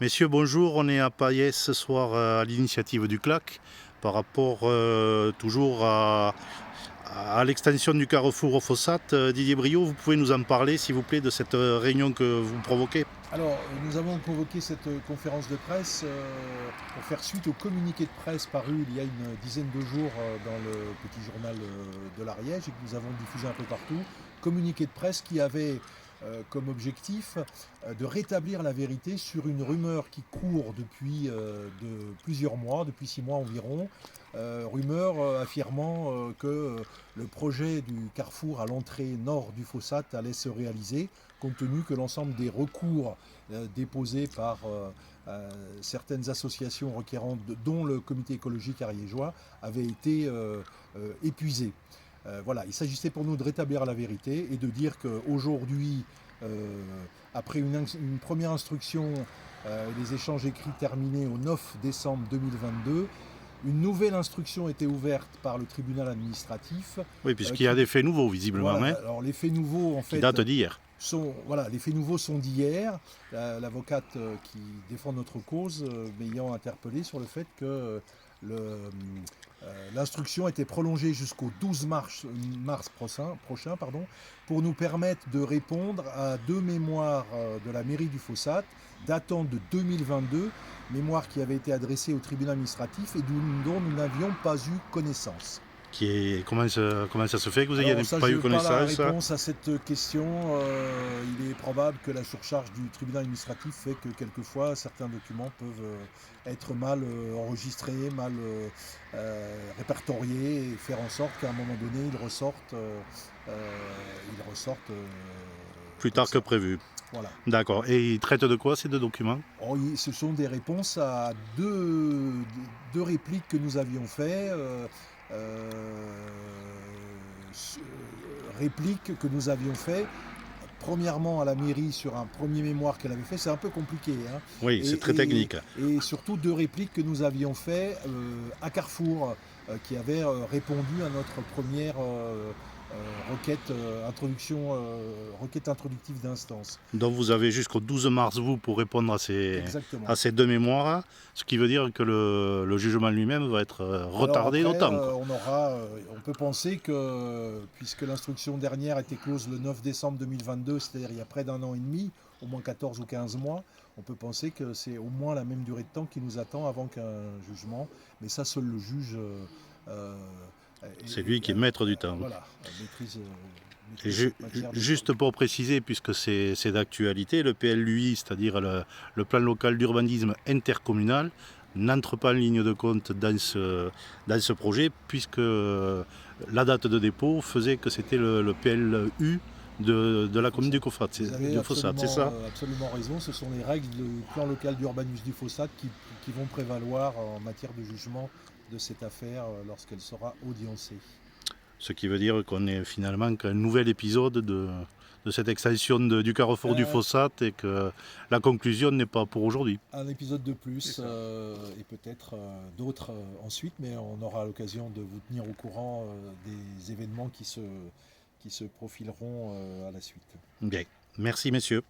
Messieurs, bonjour. On est à Payès ce soir à l'initiative du CLAC par rapport toujours à l'extension du carrefour au Fossat. Didier Briot, vous pouvez nous en parler s'il vous plaît de cette réunion que vous provoquez? Alors, nous avons convoqué cette conférence de presse pour faire suite au communiqué de presse paru il y a une dizaine de jours dans le petit journal de l'Ariège et que nous avons diffusé un peu partout. Communiqué de presse qui avait comme objectif de rétablir la vérité sur une rumeur qui court depuis de plusieurs mois, depuis 6 mois environ. Rumeur affirmant que le projet du carrefour à l'entrée nord du Fossat allait se réaliser, compte tenu que l'ensemble des recours déposés par certaines associations requérantes, dont le comité écologique ariégeois, avaient été épuisés. Voilà, il s'agissait pour nous de rétablir la vérité et de dire qu'aujourd'hui, après une première instruction, les échanges écrits terminés au 9 décembre 2022, une nouvelle instruction était ouverte par le tribunal administratif. Oui, puisqu'il y a des faits nouveaux visiblement, Voilà, hein, alors les faits nouveaux en qui fait datent d'hier. voilà, les faits nouveaux sont d'hier. L'avocate qui défend notre cause m'ayant interpellé sur le fait que l'instruction était prolongée jusqu'au 12 mars prochain, pour nous permettre de répondre à deux mémoires de la mairie du Fossat datant de 2022, mémoires qui avaient été adressées au tribunal administratif et dont nous n'avions pas eu connaissance. Comment ça se fait que vous n'ayez Alors ça, pas je eu n'ai pas la connaissance? réponse à cette question. Il est probable que la surcharge du tribunal administratif fait que quelquefois certains documents peuvent être mal enregistrés, mal répertoriés et faire en sorte qu'à un moment donné ils ressortent Plus comme tard que ça. prévu. Voilà. D'accord. Et ils traitent de quoi ces deux documents? Oh, ce sont des réponses à deux répliques que nous avions fait. Euh, répliques que nous avions fait premièrement à la mairie sur un premier mémoire qu'elle avait fait, c'est un peu compliqué, hein. Oui, c'est très technique. Et surtout deux répliques que nous avions fait à Carrefour, qui avait répondu à notre première requête introductive d'instance. Donc vous avez jusqu'au 12 mars, vous, pour répondre à Exactement. ces deux mémoires, ce qui veut dire que le jugement lui-même va être Alors retardé après, d'autant, quoi. on peut penser que, puisque l'instruction dernière était close le 9 décembre 2022, c'est-à-dire il y a près d'un an et demi, au moins 14 ou 15 mois, on peut penser que c'est au moins la même durée de temps qui nous attend avant qu'un jugement. Mais ça, seul le juge euh, C'est lui qui est maître du temps. voilà, maîtrise, Et maîtrise cette matière de juste pour préciser, puisque c'est d'actualité, le PLUI, c'est-à-dire le plan local d'urbanisme intercommunal, n'entre pas en ligne de compte dans ce projet, puisque la date de dépôt faisait que c'était le PLU de la commune Vous avez du Fossat, c'est ça? absolument raison. Ce sont les règles du plan local d'urbanisme du Fossat qui vont prévaloir en matière de jugement de cette affaire lorsqu'elle sera audiencée. Ce qui veut dire qu'on est finalement qu'un nouvel épisode de cette extension du carrefour du Euh, Fossat et que la conclusion n'est pas pour aujourd'hui. un épisode de C'est plus ça. et peut-être d'autres ensuite, mais on aura l'occasion de vous tenir au courant des événements qui se profileront à la suite. Bien, merci messieurs.